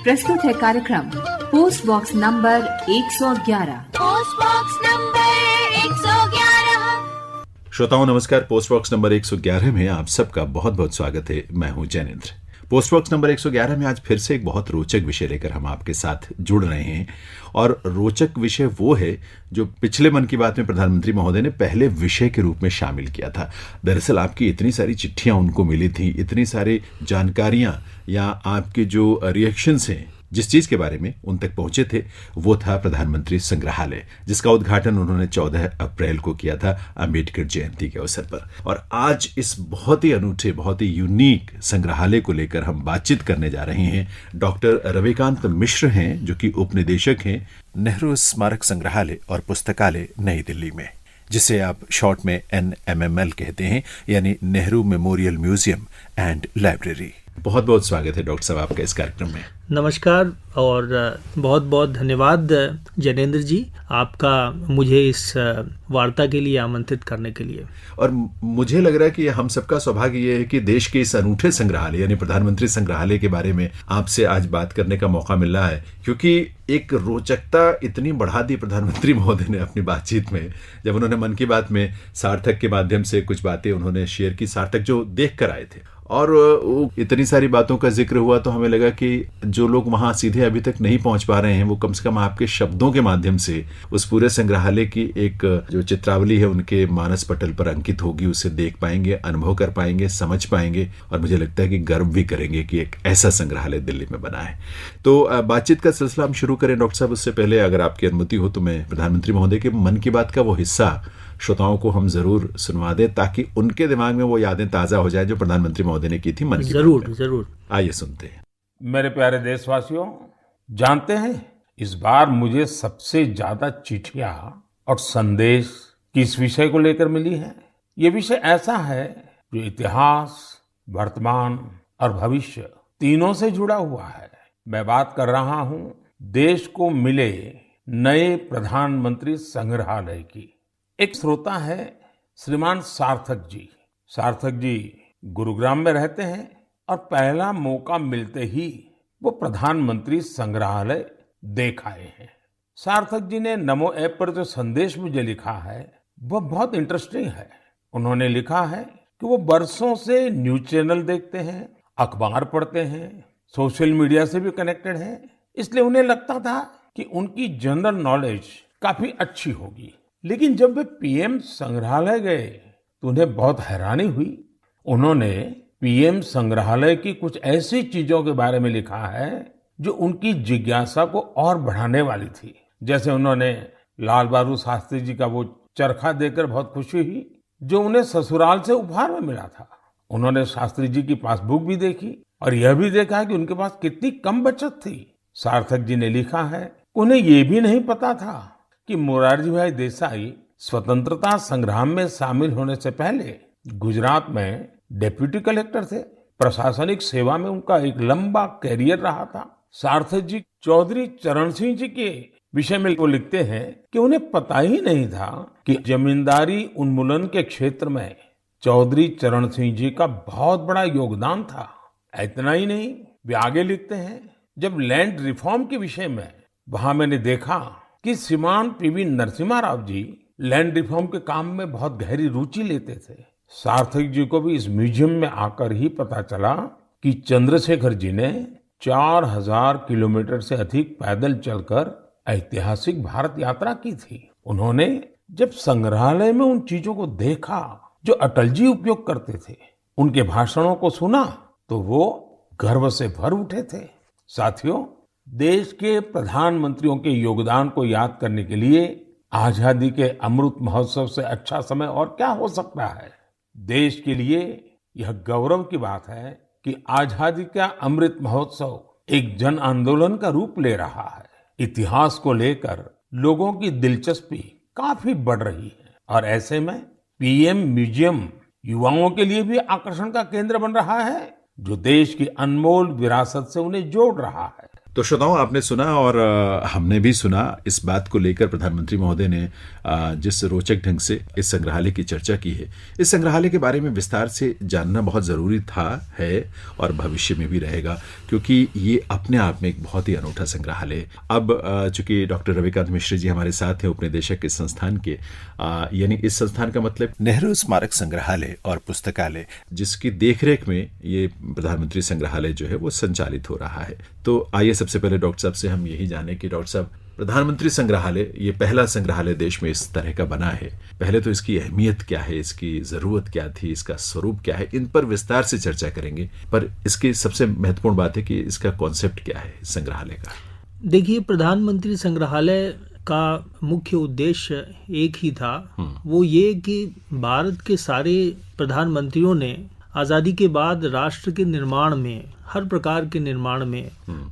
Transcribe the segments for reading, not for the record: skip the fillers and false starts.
प्रस्तुत है कार्यक्रम post box number 111। Post box number 111। श्रोताओं नमस्कार। पोस्ट बॉक्स नंबर 111 में आप सबका बहुत बहुत स्वागत है। मैं हूं जैनेंद्र। पोस्ट बॉक्स नंबर 111 में आज फिर से एक बहुत रोचक विषय लेकर हम आपके साथ जुड़ रहे हैं। और रोचक विषय वो है जो पिछले मन की बात में प्रधानमंत्री महोदय ने पहले विषय के रूप में शामिल किया था। दरअसल आपकी इतनी सारी चिट्ठियां उनको मिली थी, इतनी सारी जानकारियां या आपके जो रिएक्शंस हैं जिस चीज के बारे में उन तक पहुंचे थे, वो था प्रधानमंत्री संग्रहालय, जिसका उद्घाटन उन्होंने 14 अप्रैल को किया था अम्बेडकर जयंती के अवसर पर। और आज इस बहुत ही अनूठे, बहुत ही यूनिक संग्रहालय को लेकर हम बातचीत करने जा रहे हैं। डॉक्टर रविकांत मिश्र हैं जो कि उपनिदेशक हैं नेहरू स्मारक संग्रहालय और पुस्तकालय नई दिल्ली में, जिसे आप शॉर्ट में NMML कहते हैं, यानी Nehru memorial museum and library. बहुत बहुत स्वागत है डॉक्टर साहब आपका इस कार्यक्रम में। नमस्कार और बहुत बहुत धन्यवाद जैनेंद्र जी, आपका मुझे इस वार्ता के लिए आमंत्रित करने के लिए। और मुझे लग रहा है कि हम सबका सौभाग्य ये है कि देश के इस अनूठे संग्रहालय यानी प्रधानमंत्री संग्रहालय के बारे में आपसे आज बात करने का मौका मिल रहा है, क्योंकि एक रोचकता इतनी बढ़ा दी प्रधानमंत्री महोदय ने अपनी बातचीत में, जब उन्होंने मन की बात में सार्थक के माध्यम से कुछ बातें उन्होंने शेयर की, सार्थक जो देख कर आए थे, और इतनी सारी बातों का जिक्र हुआ तो हमें लगा कि जो लोग वहां सीधे अभी तक नहीं पहुंच पा रहे हैं वो कम से कम आपके शब्दों के माध्यम से उस पूरे संग्रहालय की एक जो चित्रावली है उनके मानस पटल पर अंकित होगी, उसे देख पाएंगे, अनुभव कर पाएंगे, समझ पाएंगे, और मुझे लगता है कि गर्व भी करेंगे कि एक ऐसा संग्रहालय दिल्ली में बना है। तो बातचीत का सिलसिला हम शुरू करें डॉक्टर साहब। उससे पहले अगर आपकी अनुमति हो तो मैं प्रधानमंत्री महोदय के मन की बात का वो हिस्सा श्रोताओं को हम जरूर सुनवा दें, ताकि उनके दिमाग में वो यादें ताजा हो जाए जो प्रधानमंत्री महोदय ने की थी मन की बात में। जरूर। आइए सुनते हैं। मेरे प्यारे देशवासियों, जानते हैं इस बार मुझे सबसे ज्यादा चिट्ठियां और संदेश किस विषय को लेकर मिली है। ये विषय ऐसा है जो इतिहास, वर्तमान और भविष्य तीनों से जुड़ा हुआ है। मैं बात कर रहा हूं देश को मिले नए प्रधानमंत्री संग्रहालय की। एक श्रोता है श्रीमान सार्थक जी। सार्थक जी गुरुग्राम में रहते हैं और पहला मौका मिलते ही वो प्रधानमंत्री संग्रहालय देख आए हैं। सार्थक जी ने नमो ऐप पर जो संदेश मुझे लिखा है वो बहुत इंटरेस्टिंग है। उन्होंने लिखा है कि वो बरसों से न्यूज चैनल देखते हैं, अखबार पढ़ते हैं, सोशल मीडिया से भी कनेक्टेड हैं, इसलिए उन्हें लगता था कि उनकी जनरल नॉलेज काफी अच्छी होगी। लेकिन जब वे पीएम संग्रहालय गए तो उन्हें बहुत हैरानी हुई। उन्होंने पीएम संग्रहालय की कुछ ऐसी चीजों के बारे में लिखा है जो उनकी जिज्ञासा को और बढ़ाने वाली थी। जैसे उन्होंने लाल बहादुर शास्त्री जी का वो चरखा देखकर बहुत खुशी हुई जो उन्हें ससुराल से उपहार में मिला था। उन्होंने शास्त्री जी की पासबुक भी देखी और यह भी देखा कि उनके पास कितनी कम बचत थी। सार्थक जी ने लिखा है उन्हें ये भी नहीं पता था कि मोरारजी भाई देसाई स्वतंत्रता संग्राम में शामिल होने से पहले गुजरात में डेप्यूटी कलेक्टर थे। प्रशासनिक सेवा में उनका एक लंबा कैरियर रहा था। सार्थक जी चौधरी चरण सिंह जी के विषय में वो लिखते हैं कि उन्हें पता ही नहीं था कि जमींदारी उन्मूलन के क्षेत्र में चौधरी चरण सिंह जी का बहुत बड़ा योगदान था। इतना ही नहीं, वे आगे लिखते हैं जब लैंड रिफॉर्म के विषय में वहां मैंने देखा कि श्रीमान PV Narasimha Rao ji land reform के काम में बहुत गहरी रुचि लेते थे। सार्थक जी को भी इस म्यूजियम में आकर ही पता चला कि चंद्रशेखर जी ने 4000 किलोमीटर से अधिक पैदल चलकर ऐतिहासिक भारत यात्रा की थी। उन्होंने जब संग्रहालय में उन चीजों को देखा जो अटल जी उपयोग करते थे, उनके भाषणों को सुना, तो वो गर्व से भर उठे थे। साथियों, देश के प्रधानमंत्रियों के योगदान को याद करने के लिए आजादी के अमृत महोत्सव से अच्छा समय और क्या हो सकता है। देश के लिए यह गौरव की बात है कि आजादी का अमृत महोत्सव एक जन आंदोलन का रूप ले रहा है। इतिहास को लेकर लोगों की दिलचस्पी काफी बढ़ रही है और ऐसे में पीएम म्यूजियम युवाओं के लिए भी आकर्षण का केंद्र बन रहा है, जो देश की अनमोल विरासत से उन्हें जोड़ रहा है। तो श्रोताओं, आपने सुना और हमने भी सुना इस बात को लेकर प्रधानमंत्री महोदय ने जिस रोचक ढंग से इस संग्रहालय की चर्चा की है। इस संग्रहालय के बारे में विस्तार से जानना बहुत ज़रूरी था, है और भविष्य में भी रहेगा, क्योंकि ये अपने आप में एक बहुत ही अनूठा संग्रहालय है। अब चूंकि डॉक्टर रविकांत मिश्र जी हमारे साथ हैं, उपनिदेशक इस संस्थान के, यानी इस संस्थान का मतलब नेहरू स्मारक संग्रहालय और पुस्तकालय, जिसकी देखरेख में ये प्रधानमंत्री संग्रहालय जो है वो संचालित हो रहा है। तो आइए सबसे पहले डॉक्टर साहब से हम यही जाने कि डॉक्टर साहब, प्रधानमंत्री संग्रहालय ये पहला संग्रहालय देश में इस तरह का बना है। पहले तो इसकी अहमियत क्या है, इसकी जरूरत क्या थी, इसका स्वरूप क्या है, इन पर विस्तार से चर्चा करेंगे। पर इसकी सबसे महत्वपूर्ण बात है कि इसका कॉन्सेप्ट क्या है संग्रहालय का। देखिए, प्रधानमंत्री संग्रहालय का मुख्य उद्देश्य एक ही था, वो ये कि भारत के सारे प्रधानमंत्रियों ने आज़ादी के बाद राष्ट्र के निर्माण में, हर प्रकार के निर्माण में,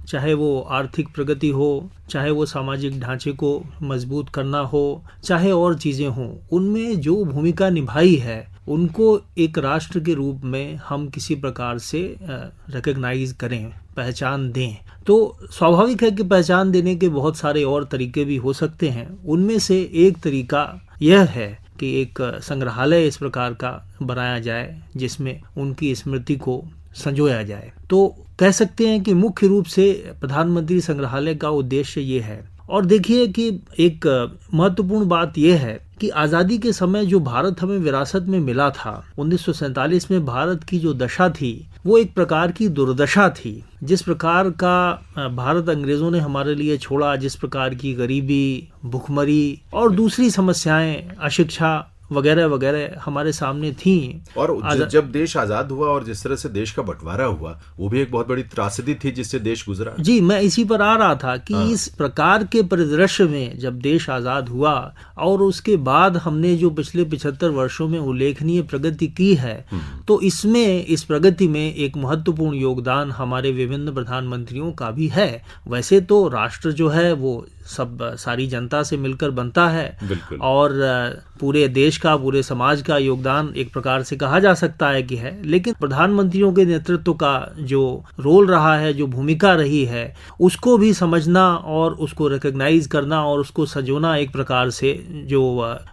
चाहे वो आर्थिक प्रगति हो, चाहे वो सामाजिक ढांचे को मजबूत करना हो, चाहे और चीज़ें हों, उनमें जो भूमिका निभाई है उनको एक राष्ट्र के रूप में हम किसी प्रकार से रिकॉग्नाइज करें, पहचान दें। तो स्वाभाविक है कि पहचान देने के बहुत सारे और तरीके भी हो सकते हैं। उनमें से एक तरीका यह है कि एक संग्रहालय इस प्रकार का बनाया जाए जिसमें उनकी स्मृति को संजोया जाए। तो कह सकते हैं कि मुख्य रूप से प्रधानमंत्री संग्रहालय का उद्देश्य ये है। और देखिए कि एक महत्वपूर्ण बात यह है कि आज़ादी के समय जो भारत हमें विरासत में मिला था, 1947 में भारत की जो दशा थी वो एक प्रकार की दुर्दशा थी। जिस प्रकार का भारत अंग्रेजों ने हमारे लिए छोड़ा, जिस प्रकार की गरीबी, भुखमरी और दूसरी समस्याएं, अशिक्षा वगैरह वगैरह हमारे सामने थी। और जब देश आजाद हुआ और जिस तरह से देश का बंटवारा हुआ, वो भी एक बहुत बड़ी त्रासदी थी जिससे देश गुजरा। जी, मैं इसी पर आ रहा था कि इस प्रकार के परिदृश्य में जब देश आजाद हुआ और उसके बाद हमने जो पिछले 75 वर्षों में उल्लेखनीय प्रगति की है, तो इसमें, इस प्रगति में एक महत्वपूर्ण योगदान हमारे विभिन्न प्रधानमंत्रियों का भी है। वैसे तो राष्ट्र जो है वो सब सारी जनता से मिलकर बनता है और पूरे देश का, पूरे समाज का योगदान एक प्रकार से कहा जा सकता है कि है, लेकिन प्रधानमंत्रियों के नेतृत्व का जो रोल रहा है, जो भूमिका रही है, उसको भी समझना और उसको रिकॉग्नाइज करना और उसको सजोना एक प्रकार से जो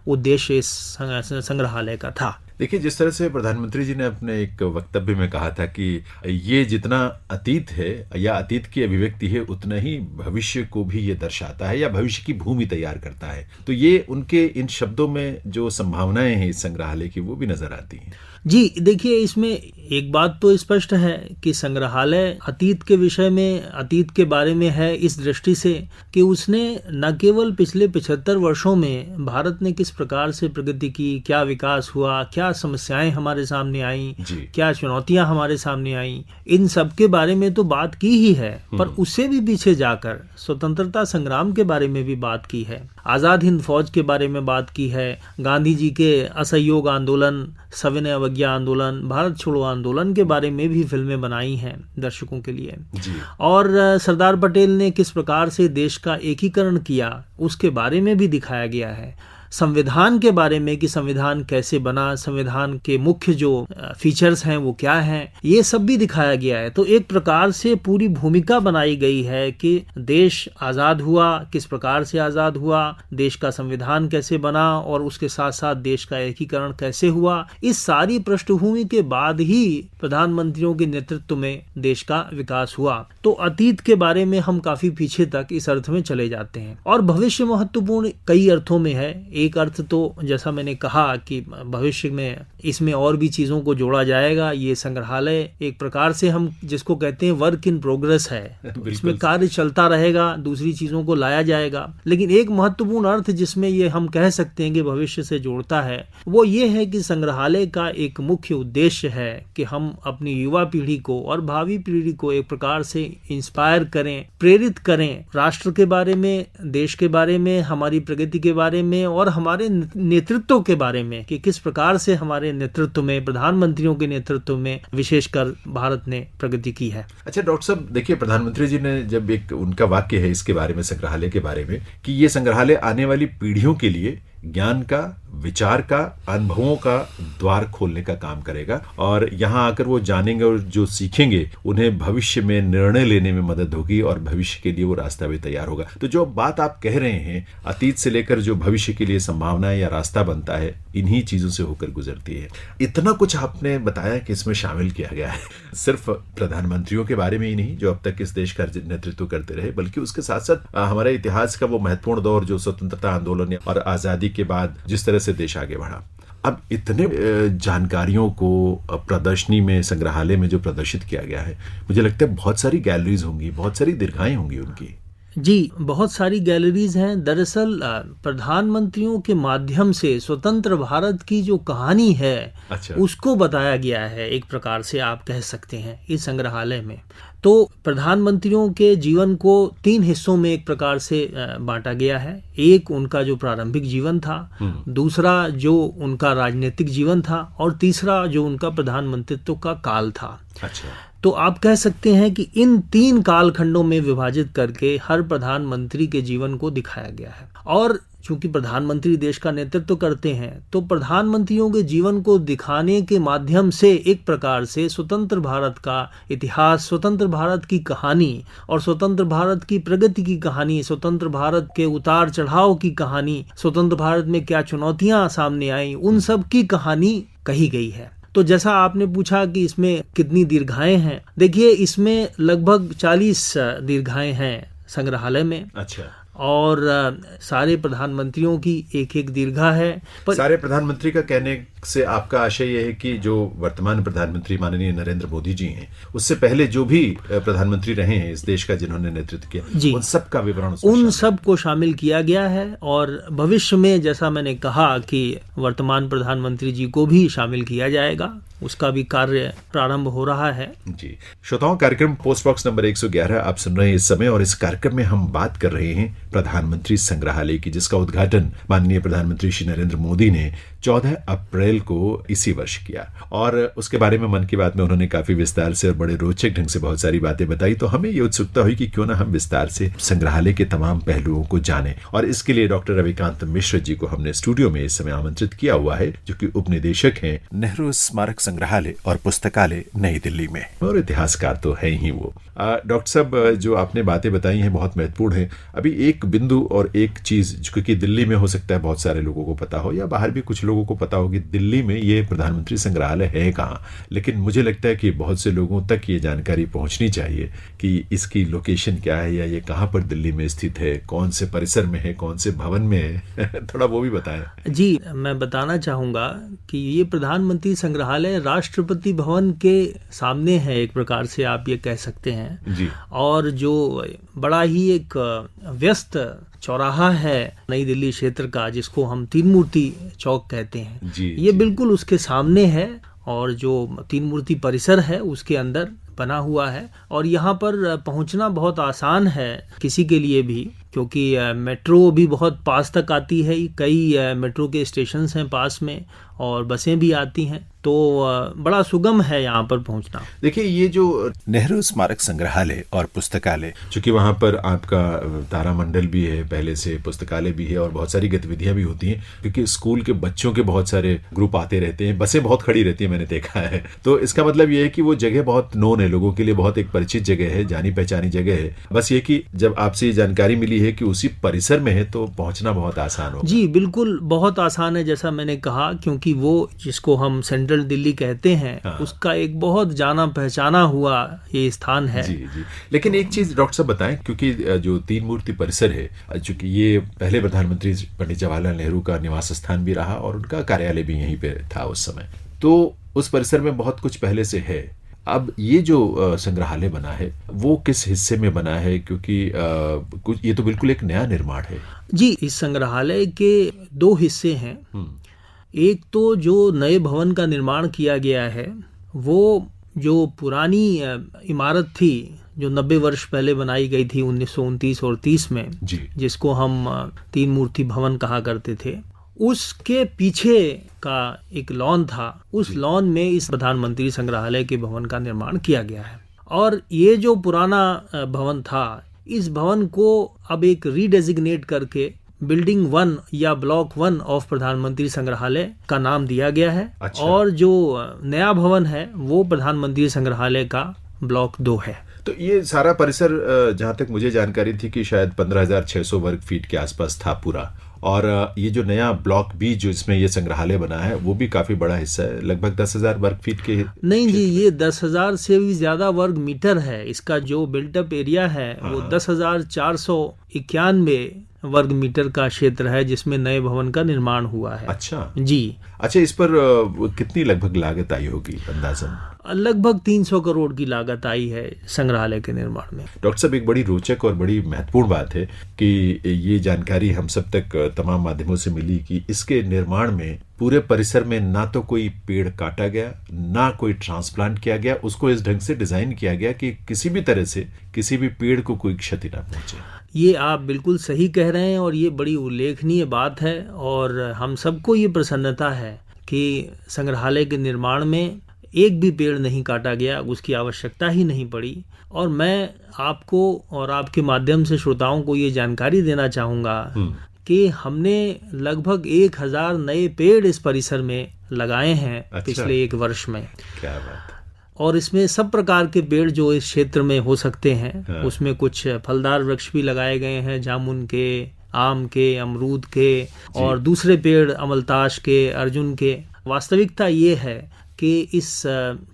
उद्देश्य इस संग्रहालय का था। देखिए, जिस तरह से प्रधानमंत्री जी ने अपने एक वक्तव्य में कहा था कि ये जितना अतीत है या अतीत की अभिव्यक्ति है, उतना ही भविष्य को भी ये दर्शाता है या भविष्य की भूमि तैयार करता है। तो ये उनके इन शब्दों में जो संभावनाएं हैं इस संग्रहालय की, वो भी नजर आती हैं। जी, देखिए, इसमें एक बात तो स्पष्ट है कि संग्रहालय अतीत के विषय में, अतीत के बारे में है इस दृष्टि से कि उसने न केवल पिछले 75 वर्षों में भारत ने किस प्रकार से प्रगति की, क्या विकास हुआ, क्या समस्याएं हमारे सामने आई, क्या चुनौतियां हमारे सामने आई, इन सब के बारे में तो बात की ही है, पर उससे भी पीछे जाकर स्वतंत्रता संग्राम के बारे में भी बात की है, आज़ाद हिंद फौज के बारे में बात की है, गांधी जी के असहयोग आंदोलन, सविनय अवज्ञा आंदोलन, भारत छोड़ो आंदोलन के बारे में भी फिल्में बनाई हैं दर्शकों के लिए। और सरदार पटेल ने किस प्रकार से देश का एकीकरण किया, उसके बारे में भी दिखाया गया है। संविधान के बारे में कि संविधान कैसे बना, संविधान के मुख्य जो फीचर्स हैं वो क्या हैं, ये सब भी दिखाया गया है। तो एक प्रकार से पूरी भूमिका बनाई गई है कि देश आज़ाद हुआ, किस प्रकार से आज़ाद हुआ, देश का संविधान कैसे बना और उसके साथ साथ देश का एकीकरण कैसे हुआ। इस सारी पृष्ठभूमि के बाद ही प्रधानमंत्रियों के नेतृत्व में देश का विकास हुआ। तो अतीत के बारे में हम काफी पीछे तक इस अर्थ में चले जाते हैं और भविष्य महत्वपूर्ण कई अर्थों में है। एक अर्थ तो जैसा मैंने कहा कि भविष्य में इसमें और भी चीजों को जोड़ा जाएगा। ये संग्रहालय एक प्रकार से हम जिसको कहते हैं वर्क इन प्रोग्रेस है, इसमें कार्य चलता रहेगा, दूसरी चीजों को लाया जाएगा। लेकिन एक महत्वपूर्ण अर्थ जिसमें ये हम कह सकते हैं कि भविष्य से जोड़ता है वो ये है कि संग्रहालय का एक मुख्य उद्देश्य है कि हम अपनी युवा पीढ़ी को और भावी पीढ़ी को एक प्रकार से इंस्पायर करें, प्रेरित करें राष्ट्र के बारे में, देश के बारे में, हमारी प्रगति के बारे में और हमारे नेतृत्व के बारे में कि किस प्रकार से हमारे नेतृत्व में, प्रधानमंत्रियों के नेतृत्व में विशेषकर भारत ने प्रगति की है। अच्छा डॉक्टर साहब, देखिए प्रधानमंत्री जी ने जब एक उनका वाक्य है इसके बारे में, संग्रहालय के बारे में, कि ये संग्रहालय आने वाली पीढ़ियों के लिए ज्ञान का, विचार का, अनुभवों का द्वार खोलने का काम करेगा और यहाँ आकर वो जानेंगे और जो सीखेंगे उन्हें भविष्य में निर्णय लेने में मदद होगी और भविष्य के लिए वो रास्ता भी तैयार होगा। तो जो बात आप कह रहे हैं, अतीत से लेकर जो भविष्य के लिए संभावनाएं या रास्ता बनता है, इन्हीं चीजों से होकर गुजरती है। इतना कुछ आपने बताया कि इसमें शामिल किया गया है, सिर्फ प्रधानमंत्रियों के बारे में ही नहीं जो अब तक इस देश का नेतृत्व करते रहे, बल्कि उसके साथ साथ हमारे इतिहास का वो महत्वपूर्ण दौर जो स्वतंत्रता आंदोलन और आजादी के बाद जिस तरह से देश आगे बढ़ा। अब इतने जानकारियों को प्रदर्शनी में, संग्रहालय में जो प्रदर्शित किया गया है, मुझे लगता है बहुत सारी गैलरीज होंगी, बहुत सारी दीर्घाएं होंगी उनकी। जी, बहुत सारी गैलरीज हैं। दरअसल प्रधानमंत्रियों के माध्यम से स्वतंत्र भारत की जो कहानी है, अच्छा, उसको बताया गया है, एक प्रकार से आप कह सकते हैं, इस संग्रहालय में। तो प्रधानमंत्रियों के जीवन को 3 हिस्सों में एक प्रकार से बांटा गया है। एक उनका जो प्रारंभिक जीवन था, दूसरा जो उनका राजनीतिक जीवन था, और तीसरा जो उनका प्रधानमंत्रित्व का काल था। अच्छा, तो आप कह सकते हैं कि इन 3 कालखंडों में विभाजित करके हर प्रधानमंत्री के जीवन को दिखाया गया है। और चूंकि प्रधानमंत्री देश का नेतृत्व करते हैं, तो प्रधानमंत्रियों के जीवन को दिखाने के माध्यम से एक प्रकार से स्वतंत्र भारत का इतिहास, स्वतंत्र भारत की कहानी और स्वतंत्र भारत की प्रगति की कहानी, स्वतंत्र भारत के उतार चढ़ाव की कहानी, स्वतंत्र भारत में क्या चुनौतियां सामने आई, उन सब की कहानी कही गई है। तो जैसा आपने पूछा कि इसमें कितनी दीर्घाएं हैं, देखिए इसमें लगभग 40 दीर्घाएं हैं संग्रहालय में। अच्छा, और सारे प्रधानमंत्रियों की एक एक दीर्घा है। सारे प्रधानमंत्री का कहने से आपका आशय यह है कि जो वर्तमान प्रधानमंत्री माननीय नरेंद्र मोदी जी हैं, उससे पहले जो भी प्रधानमंत्री रहे हैं इस देश का जिन्होंने नेतृत्व किया, उन सब का विवरण, उन सब को शामिल किया गया है। और भविष्य में जैसा मैंने कहा कि वर्तमान प्रधानमंत्री जी को भी शामिल किया जाएगा, उसका भी कार्य प्रारंभ हो रहा है। जी श्रोताओं, कार्यक्रम पोस्ट बॉक्स नंबर 111 आप सुन रहे हैं इस समय, और इस कार्यक्रम में हम बात कर रहे हैं प्रधानमंत्री संग्रहालय की, जिसका उद्घाटन माननीय प्रधानमंत्री श्री नरेंद्र मोदी ने 14 अप्रैल को इसी वर्ष किया। और उसके बारे में मन की बात में उन्होंने काफी विस्तार से और बड़े रोचक ढंग से बहुत सारी बातें बताई। तो हमें ये उत्सुकता हुई कि क्यों ना हम विस्तार से संग्रहालय के तमाम पहलुओं को जानें, और इसके लिए डॉक्टर रविकांत मिश्र जी को हमने स्टूडियो में इस समय आमंत्रित किया हुआ है, जो कि उपनिदेशक हैं नेहरू स्मारक संग्रहालय और पुस्तकालय नई दिल्ली में, और इतिहासकार तो है ही वो। डॉक्टर साहब, जो आपने बातें बताई हैं बहुत महत्वपूर्ण है। अभी एक बिंदु और एक चीज, क्योंकि दिल्ली में हो सकता है बहुत सारे लोगों को पता हो या बाहर भी कुछ लोगों को पता हो कि दिल्ली में ये प्रधानमंत्री संग्रहालय है कहाँ, लेकिन मुझे लगता है कि बहुत से लोगों तक ये जानकारी पहुंचनी चाहिए कि इसकी लोकेशन क्या है, या ये कहाँ पर दिल्ली में स्थित है, कौन से परिसर में है, कौन से भवन में है। थोड़ा वो भी बताएं। जी, मैं बताना चाहूंगा कि ये प्रधानमंत्री संग्रहालय राष्ट्रपति भवन के सामने है, एक प्रकार से आप ये कह सकते हैं जी। और जो बड़ा ही एक व्यस्त चौराहा है नई दिल्ली क्षेत्र का, जिसको हम तीन मूर्ति चौक कहते हैं, ये बिल्कुल उसके सामने है। और जो तीन मूर्ति परिसर है उसके अंदर बना हुआ है, और यहाँ पर पहुँचना बहुत आसान है किसी के लिए भी, क्योंकि मेट्रो भी बहुत पास तक आती है। कई मेट्रो के स्टेशन हैं पास में, और बसें भी आती हैं, तो बड़ा सुगम है यहाँ पर पहुँचना। देखिए, ये जो नेहरू स्मारक संग्रहालय और पुस्तकालय, चूंकि वहाँ पर आपका तारामंडल भी है पहले से, पुस्तकालय भी है, और बहुत सारी गतिविधियां भी होती हैं, क्योंकि स्कूल के बच्चों के बहुत सारे ग्रुप आते रहते हैं, बसें बहुत खड़ी रहती है, मैंने देखा है। तो इसका मतलब ये है कि वो जगह बहुत नोन है लोगों के लिए, बहुत एक परिचित जगह है, जानी पहचानी जगह है। बस ये कि जब आपसे जानकारी मिली है कि उसी परिसर में है, तो पहुंचना बहुत आसान होगा। जी बिल्कुल, बहुत आसान है, जैसा मैंने कहा, क्योंकि वो जिसको हम सेंट्रल दिल्ली कहते हैं, उसका एक बहुत जाना पहचाना हुआ ये स्थान है। जी जी। लेकिन एक चीज डॉक्टर साहब बताएं, क्योंकि जो तीन मूर्ति परिसर है, चूंकि ये पहले प्रधानमंत्री पंडित जवाहरलाल नेहरू का निवास स्थान भी रहा और उनका कार्यालय भी यहीं पे था उस समय, तो उस परिसर में बहुत कुछ पहले से है। अब ये जो संग्रहालय बना है वो किस हिस्से में बना है, क्योंकि कुछ ये तो बिल्कुल एक नया निर्माण है। जी, इस संग्रहालय के 2 हिस्से हैं। एक तो जो नए भवन का निर्माण किया गया है, वो जो पुरानी इमारत थी जो 90 वर्ष पहले बनाई गई थी 1929 और 30 में, जिसको हम तीन मूर्ति भवन कहा करते थे, उसके पीछे का एक लॉन था। उस लॉन में इस प्रधानमंत्री संग्रहालय के भवन का निर्माण किया गया है। और ये जो पुराना भवन था, इस भवन को अब एक रीडेजिग्नेट करके बिल्डिंग 1 या ब्लॉक 1 ऑफ प्रधानमंत्री संग्रहालय का नाम दिया गया है। अच्छा। और जो नया भवन है वो प्रधानमंत्री संग्रहालय का ब्लॉक 2 है। तो ये सारा परिसर जहाँ तक मुझे जानकारी थी कि शायद 15,600 वर्ग फीट के आसपास था पूरा। और ये जो नया ब्लॉक बी जो इसमें ये संग्रहालय बना है वो भी काफी बड़ा हिस्सा है, लगभग 10,000 वर्ग फीट के। नहीं जी, ये 10,000 से भी ज्यादा वर्ग मीटर है। इसका जो बिल्टअप एरिया है वो 10,491 वर्ग मीटर का क्षेत्र है जिसमें नए भवन का निर्माण हुआ है। अच्छा जी। अच्छा, इस पर कितनी लगभग लागत आई होगी अंदाजन? लगभग 300 करोड़ की लागत आई है संग्रहालय के निर्माण में। डॉक्टर साहब, एक बड़ी रोचक और बड़ी महत्वपूर्ण बात है कि ये जानकारी हम सब तक तमाम माध्यमों से मिली कि इसके निर्माण में पूरे परिसर में ना तो कोई पेड़ काटा गया, ना कोई ट्रांसप्लांट किया गया। उसको इस ढंग से डिजाइन किया गया कि किसी भी तरह से किसी भी पेड़ को कोई क्षति ना पहुंचे। ये आप बिल्कुल सही कह रहे हैं और ये बड़ी उल्लेखनीय बात है। और हम सबको ये प्रसन्नता है कि संग्रहालय के निर्माण में एक भी पेड़ नहीं काटा गया, उसकी आवश्यकता ही नहीं पड़ी। और मैं आपको और आपके माध्यम से श्रोताओं को ये जानकारी देना चाहूँगा कि हमने लगभग 1,000 नए पेड़ इस परिसर में लगाए हैं। अच्छा। पिछले 1 वर्ष में। क्या बात। और इसमें सब प्रकार के पेड़ जो इस क्षेत्र में हो सकते हैं। हाँ। उसमें कुछ फलदार वृक्ष भी लगाए गए हैं, जामुन के, आम के, अमरूद के और दूसरे पेड़ अमलताश के, अर्जुन के। वास्तविकता ये है कि इस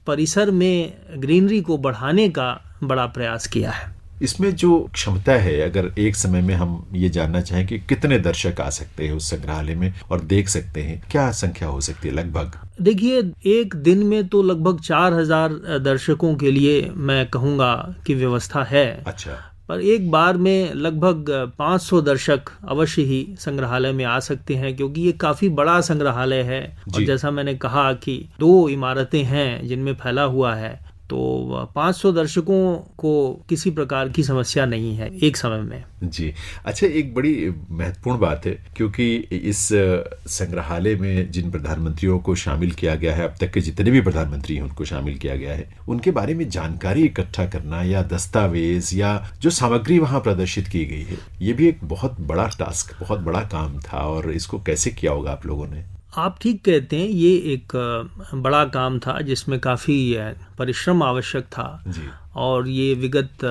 परिसर में ग्रीनरी को बढ़ाने का बड़ा प्रयास किया है। इसमें जो क्षमता है, अगर एक समय में हम ये जानना चाहें कि कितने दर्शक आ सकते हैं उस संग्रहालय में और देख सकते हैं, क्या संख्या हो सकती है लगभग? देखिए, एक दिन में तो लगभग 4,000 दर्शकों के लिए मैं कहूँगा कि व्यवस्था है। अच्छा। पर एक बार में लगभग 500 दर्शक अवश्य ही संग्रहालय में आ सकते हैं, क्योंकि ये काफी बड़ा संग्रहालय है। और जैसा मैंने कहा कि 2 इमारतें हैं जिनमें फैला हुआ है, तो 500 दर्शकों को किसी प्रकार की समस्या नहीं है एक समय में। जी। अच्छा, एक बड़ी महत्वपूर्ण बात है क्योंकि इस संग्रहालय में जिन प्रधानमंत्रियों को शामिल किया गया है, अब तक के जितने भी प्रधानमंत्री हैं उनको शामिल किया गया है, उनके बारे में जानकारी इकट्ठा करना या दस्तावेज या जो सामग्री वहां प्रदर्शित की गई है, ये भी एक बहुत बड़ा टास्क, बहुत बड़ा काम था। और इसको कैसे किया होगा आप लोगों ने? आप ठीक कहते हैं, ये एक बड़ा काम था जिसमें काफ़ी परिश्रम आवश्यक था। जी। और ये विगत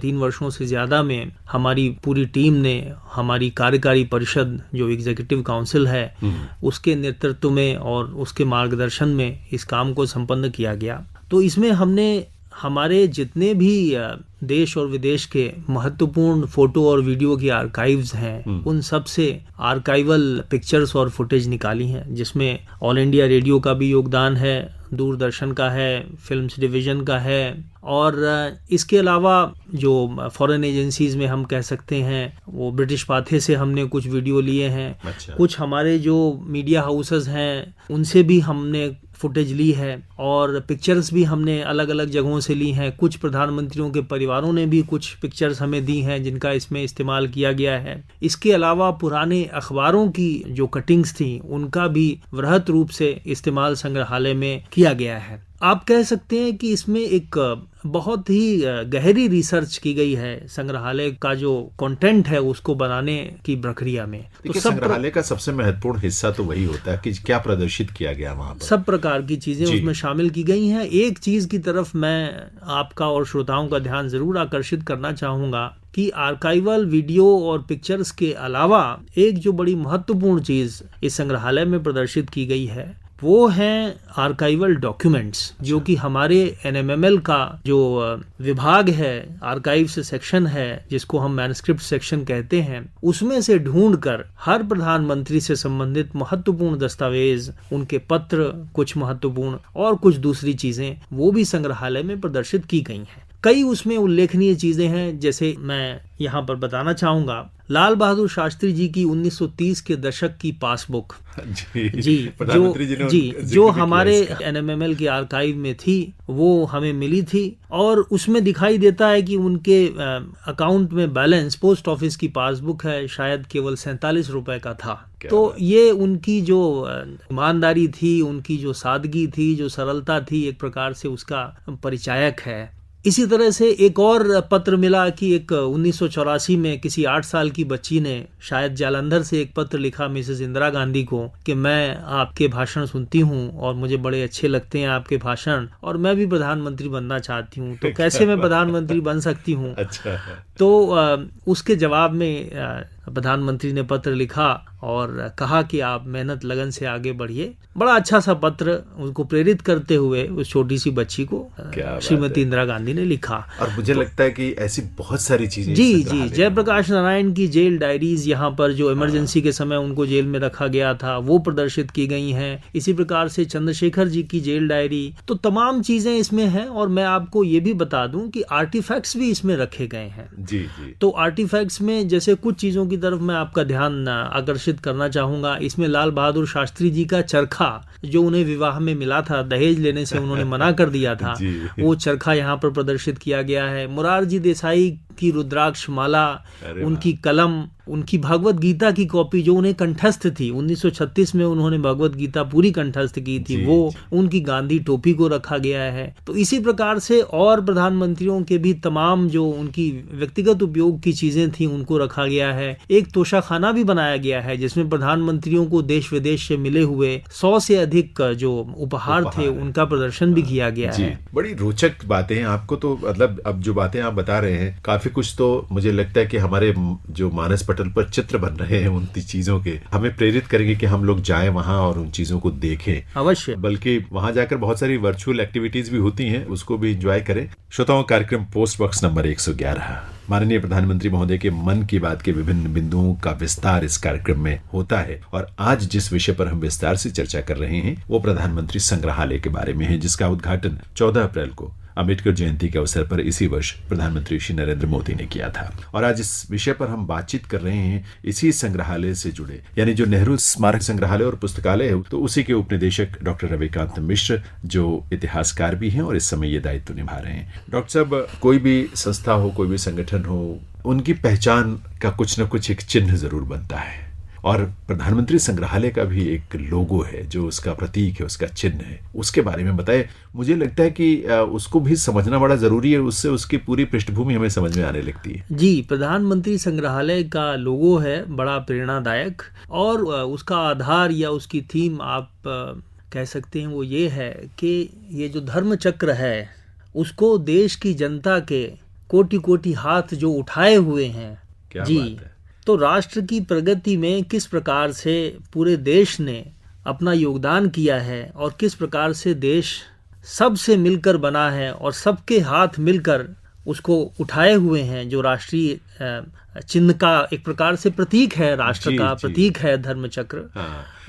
3 वर्षों से ज़्यादा में हमारी पूरी टीम ने, हमारी कार्यकारी परिषद जो एग्जीक्यूटिव काउंसिल है, उसके नेतृत्व में और उसके मार्गदर्शन में इस काम को संपन्न किया गया। तो इसमें हमने हमारे जितने भी देश और विदेश के महत्वपूर्ण फोटो और वीडियो की आर्काइव्स हैं, उन सब से आर्काइवल पिक्चर्स और फुटेज निकाली हैं, जिसमें ऑल इंडिया रेडियो का भी योगदान है, दूरदर्शन का है, फिल्म्स डिवीजन का है, और इसके अलावा जो फॉरेन एजेंसीज में हम कह सकते हैं वो ब्रिटिश पाथे से हमने कुछ वीडियो लिए हैं। अच्छा। कुछ हमारे जो मीडिया हाउसेस हैं उनसे भी हमने फुटेज ली है, और पिक्चर्स भी हमने अलग अलग जगहों से ली हैं। कुछ प्रधानमंत्रियों के परिवारों ने भी कुछ पिक्चर्स हमें दी हैं जिनका इसमें इस्तेमाल किया गया है। इसके अलावा पुराने अखबारों की जो कटिंग्स थी उनका भी वृहत रूप से इस्तेमाल संग्रहालय में किया गया है। आप कह सकते हैं कि इसमें एक बहुत ही गहरी रिसर्च की गई है संग्रहालय का जो कंटेंट है उसको बनाने की प्रक्रिया में। तो संग्रहालय का सबसे महत्वपूर्ण हिस्सा तो वही होता है कि क्या प्रदर्शित किया गया वहां पर। सब प्रकार की चीजें उसमें शामिल की गई हैं। एक चीज की तरफ मैं आपका और श्रोताओं का ध्यान जरूर आकर्षित करना चाहूंगा कि आर्काइवल वीडियो और पिक्चर्स के अलावा एक जो बड़ी महत्वपूर्ण चीज इस संग्रहालय में प्रदर्शित की गई है वो हैं आर्काइवल डॉक्यूमेंट्स, जो कि हमारे एनएमएमएल का जो विभाग है, आर्काइव से सेक्शन है जिसको हम मैन्युस्क्रिप्ट सेक्शन कहते हैं, उसमें से ढूंढकर हर प्रधानमंत्री से संबंधित महत्वपूर्ण दस्तावेज, उनके पत्र कुछ महत्वपूर्ण और कुछ दूसरी चीजें वो भी संग्रहालय में प्रदर्शित की गई हैं। कई उसमें उल्लेखनीय चीजें हैं, जैसे मैं यहाँ पर बताना चाहूंगा लाल बहादुर शास्त्री जी की 1930 के दशक की पासबुक जो हमारे एनएमएमएल के आर्काइव में थी वो हमें मिली थी, और उसमें दिखाई देता है कि उनके अकाउंट में बैलेंस पोस्ट ऑफिस की पासबुक है शायद केवल 47 रुपए का था। तो ये उनकी जो ईमानदारी थी, उनकी जो सादगी थी, जो सरलता थी, एक प्रकार से उसका परिचायक है। इसी तरह से एक और पत्र मिला कि एक 1984 में किसी 8 साल की बच्ची ने शायद जालंधर से एक पत्र लिखा मिसेस इंदिरा गांधी को कि मैं आपके भाषण सुनती हूँ और मुझे बड़े अच्छे लगते हैं आपके भाषण, और मैं भी प्रधानमंत्री बनना चाहती हूँ, तो कैसे मैं प्रधानमंत्री बन सकती हूँ। अच्छा। तो उसके जवाब में प्रधानमंत्री ने पत्र लिखा और कहा कि आप मेहनत लगन से आगे बढ़िए। बड़ा अच्छा सा पत्र उनको प्रेरित करते हुए उस छोटी सी बच्ची को श्रीमती इंदिरा गांधी ने लिखा। और मुझे लगता है कि ऐसी बहुत सारी चीजें जी, जयप्रकाश नारायण की जेल डायरीज यहाँ पर जो इमरजेंसी के समय उनको जेल में रखा गया था वो प्रदर्शित की गई हैं। इसी प्रकार से चंद्रशेखर जी की जेल डायरी, तो तमाम चीजें इसमें हैं। और मैं आपको ये भी बता दूं कि आर्टिफैक्ट्स भी इसमें रखे गए हैं। जी। तो आर्टिफैक्ट्स में जैसे कुछ चीजों की तरफ मैं आपका ध्यान आकर्षित करना चाहूंगा। इसमें लाल बहादुर शास्त्री जी का चरखा जो उन्हें विवाह में मिला था, दहेज लेने से उन्होंने मना कर दिया था, वो चरखा यहाँ पर प्रदर्शित किया गया है। मोरारजी देसाई की रुद्राक्ष माला, उनकी कलम, उनकी भगवत गीता की कॉपी जो उन्हें कंठस्थ थी, 1936 में उन्होंने भगवत गीता पूरी कंठस्थ की थी, वो उनकी गांधी टोपी को रखा गया है। तो इसी प्रकार से और प्रधानमंत्रियों के भी तमाम जो उनकी व्यक्तिगत उपयोग की चीजें थी उनको रखा गया है। एक तोशाखाना भी बनाया गया है जिसमें प्रधानमंत्रियों को देश विदेश से मिले हुए 100 से अधिक जो उपहार थे उनका प्रदर्शन भी किया गया है। बड़ी रोचक बातें हैं। आपको तो मतलब अब जो बातें आप बता रहे हैं काफी कुछ तो मुझे लगता है कि हमारे जो मानस पटल पर चित्र बन रहे हैं उन चीजों के, हमें प्रेरित करेंगे कि हम लोग जाएं वहां और उन चीजों को देखें अवश्य। बल्कि वहां जाकर बहुत सारी वर्चुअल एक्टिविटीज भी होती हैं, उसको भी एंजॉय करें। श्रोताओं, कार्यक्रम पोस्ट बॉक्स नंबर 111 माननीय प्रधानमंत्री महोदय के मन की बात के विभिन्न बिंदुओं का विस्तार इस कार्यक्रम में होता है। और आज जिस विषय पर हम विस्तार से चर्चा कर रहे हैं वो प्रधानमंत्री संग्रहालय के बारे में है, जिसका उद्घाटन 14 अप्रैल को अम्बेडकर जयंती के अवसर पर इसी वर्ष प्रधानमंत्री श्री नरेंद्र मोदी ने किया था। और आज इस विषय पर हम बातचीत कर रहे हैं इसी संग्रहालय से जुड़े, यानी जो नेहरू स्मारक संग्रहालय और पुस्तकालय है, तो उसी के उपनिदेशक डॉक्टर रविकांत मिश्र जो इतिहासकार भी हैं और इस समय ये दायित्व निभा रहे हैं। डॉक्टर साहब, कोई भी संस्था हो, कोई भी संगठन हो, उनकी पहचान का कुछ न कुछ एक चिन्ह जरूर बनता है, और प्रधानमंत्री संग्रहालय का भी एक लोगो है जो उसका प्रतीक है, उसका चिन्ह है। उसके बारे में बताएं। मुझे लगता है कि उसको भी समझना बड़ा जरूरी है, उससे उसकी पूरी पृष्ठभूमि हमें समझ में आने लगती है। जी, प्रधानमंत्री संग्रहालय का लोगो है बड़ा प्रेरणादायक, और उसका आधार या उसकी थीम आप कह सकते हैं वो ये है कि ये जो धर्म चक्र है उसको देश की जनता के कोटि कोटि हाथ जो उठाए हुए हैं, क्या जी, बात है। तो राष्ट्र की प्रगति में किस प्रकार से पूरे देश ने अपना योगदान किया है और किस प्रकार से देश सबसे मिलकर बना है और सबके हाथ मिलकर उसको उठाए हुए हैं, जो राष्ट्रीय चिन्ह का एक प्रकार से प्रतीक है, राष्ट्र का प्रतीक है धर्म चक्र,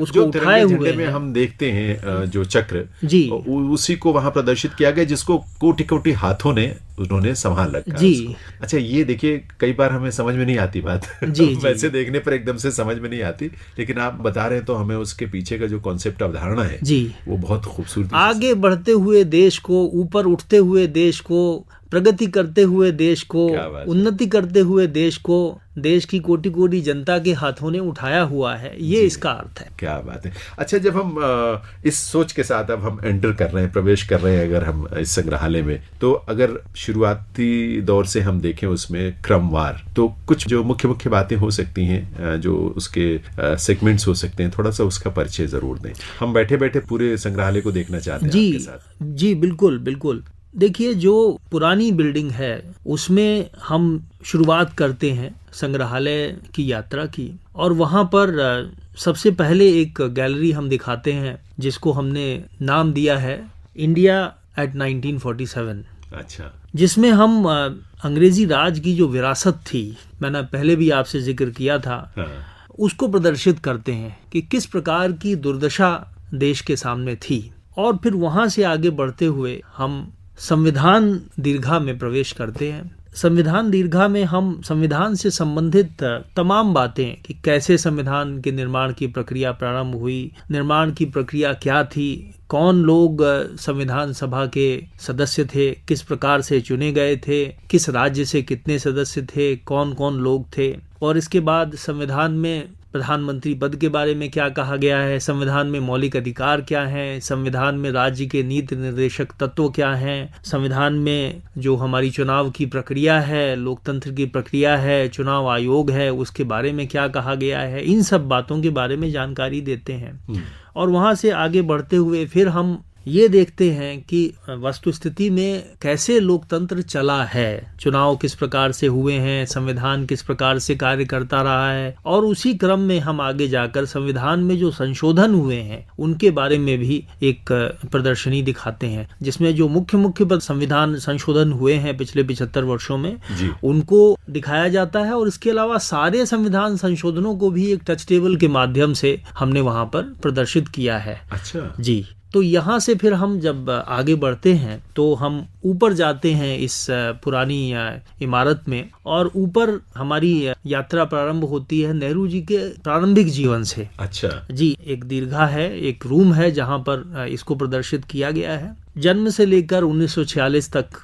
उसको उठाए हुए में हम देखते हैं जो चक्र जी, उसी को वहां प्रदर्शित किया गया जिसको कोटि कोटि हाथों ने उन्होंने संभाल रखा जी। अच्छा, ये देखिए कई बार हमें समझ में नहीं आती बात जी, वैसे देखने पर एकदम से समझ में नहीं आती, लेकिन आप बता रहे हैं तो हमें उसके पीछे का जो कॉन्सेप्ट अवधारणा है जी, वो बहुत खूबसूरत। आगे बढ़ते हुए देश को, ऊपर उठते हुए देश को, प्रगति करते हुए देश को, उन्नति करते हुए देश को, देश की कोटि कोटि जनता के हाथों ने उठाया हुआ है, ये इसका अर्थ है। क्या बात है। अच्छा, जब हम इस सोच के साथ अब हम एंटर कर रहे हैं, प्रवेश कर रहे हैं अगर हम इस संग्रहालय में, तो अगर शुरुआती दौर से हम देखें उसमें क्रमवार, तो कुछ जो मुख्य मुख्य बातें हो सकती हैं, जो उसके सेगमेंट्स हो सकते हैं, थोड़ा सा उसका परिचय जरूर दें। हम बैठे बैठे पूरे संग्रहालय को देखना चाहते हैं आपके साथ। जी, बिल्कुल बिल्कुल। देखिए, जो पुरानी बिल्डिंग है उसमें हम शुरुआत करते हैं संग्रहालय की यात्रा की, और वहाँ पर सबसे पहले एक गैलरी हम दिखाते हैं जिसको हमने नाम दिया है इंडिया एट 1947। अच्छा, जिसमें हम अंग्रेजी राज की जो विरासत थी, मैंने पहले भी आपसे जिक्र किया था, उसको प्रदर्शित करते हैं कि किस प्रकार की दुर्दशा देश के सामने थी। और फिर वहाँ से आगे बढ़ते हुए हम संविधान दीर्घा में प्रवेश करते हैं। संविधान दीर्घा में हम संविधान से संबंधित तमाम बातें कि कैसे संविधान के निर्माण की प्रक्रिया प्रारंभ हुई, निर्माण की प्रक्रिया क्या थी, कौन लोग संविधान सभा के सदस्य थे, किस प्रकार से चुने गए थे, किस राज्य से कितने सदस्य थे, कौन कौन लोग थे, और इसके बाद संविधान में प्रधानमंत्री पद के बारे में क्या कहा गया है, संविधान में मौलिक अधिकार क्या हैं, संविधान में राज्य के नीति निर्देशक तत्व क्या हैं, संविधान में जो हमारी चुनाव की प्रक्रिया है, लोकतंत्र की प्रक्रिया है, चुनाव आयोग है, उसके बारे में क्या कहा गया है, इन सब बातों के बारे में जानकारी देते हैं। और वहाँ से आगे बढ़ते हुए फिर हम ये देखते हैं कि वस्तुस्थिति में कैसे लोकतंत्र चला है, चुनाव किस प्रकार से हुए हैं, संविधान किस प्रकार से कार्य करता रहा है, और उसी क्रम में हम आगे जाकर संविधान में जो संशोधन हुए हैं उनके बारे में भी एक प्रदर्शनी दिखाते हैं, जिसमें जो मुख्य संविधान संशोधन हुए हैं पिछले 75 वर्षों में उनको दिखाया जाता है। और इसके अलावा सारे संविधान संशोधनों को भी एक टच टेबल के माध्यम से हमने वहाँ पर प्रदर्शित किया है। अच्छा जी, तो यहाँ से फिर हम जब आगे बढ़ते हैं तो हम ऊपर जाते हैं इस पुरानी इमारत में, और ऊपर हमारी यात्रा प्रारंभ होती है नेहरू जी के प्रारंभिक जीवन से। अच्छा जी, एक दीर्घा है, एक रूम है जहाँ पर इसको प्रदर्शित किया गया है। जन्म से लेकर 1946 तक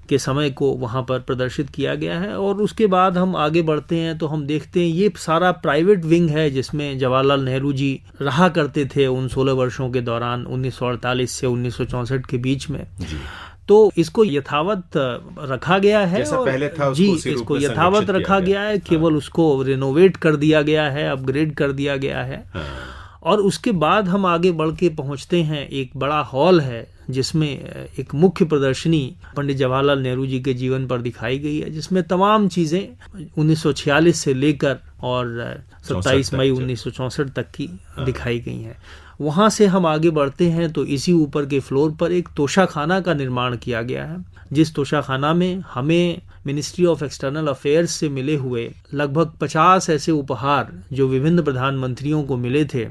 के समय को वहाँ पर प्रदर्शित किया गया है। और उसके बाद हम आगे बढ़ते हैं तो हम देखते हैं ये सारा प्राइवेट विंग है जिसमें जवाहरलाल नेहरू जी रहा करते थे उन 16 वर्षों के दौरान, 1948 से 1964 के बीच में। तो इसको यथावत रखा गया है, जैसा पहले था जी इसको यथावत रखा गया है, केवल उसको रिनोवेट कर दिया गया है, अपग्रेड कर दिया गया है। और उसके बाद हम आगे बढ़ के पहुंचते हैं, एक बड़ा हॉल है जिसमें एक मुख्य प्रदर्शनी पंडित जवाहरलाल नेहरू जी के जीवन पर दिखाई गई है, जिसमें तमाम चीज़ें 1946 से लेकर और 27 मई 1964 तक की दिखाई गई हैं। वहाँ से हम आगे बढ़ते हैं तो इसी ऊपर के फ्लोर पर एक तोशाखाना का निर्माण किया गया है, जिस तोशाखाना में हमें मिनिस्ट्री ऑफ एक्सटर्नल अफेयर्स से मिले हुए लगभग 50 ऐसे उपहार जो विभिन्न प्रधानमंत्रियों को मिले थे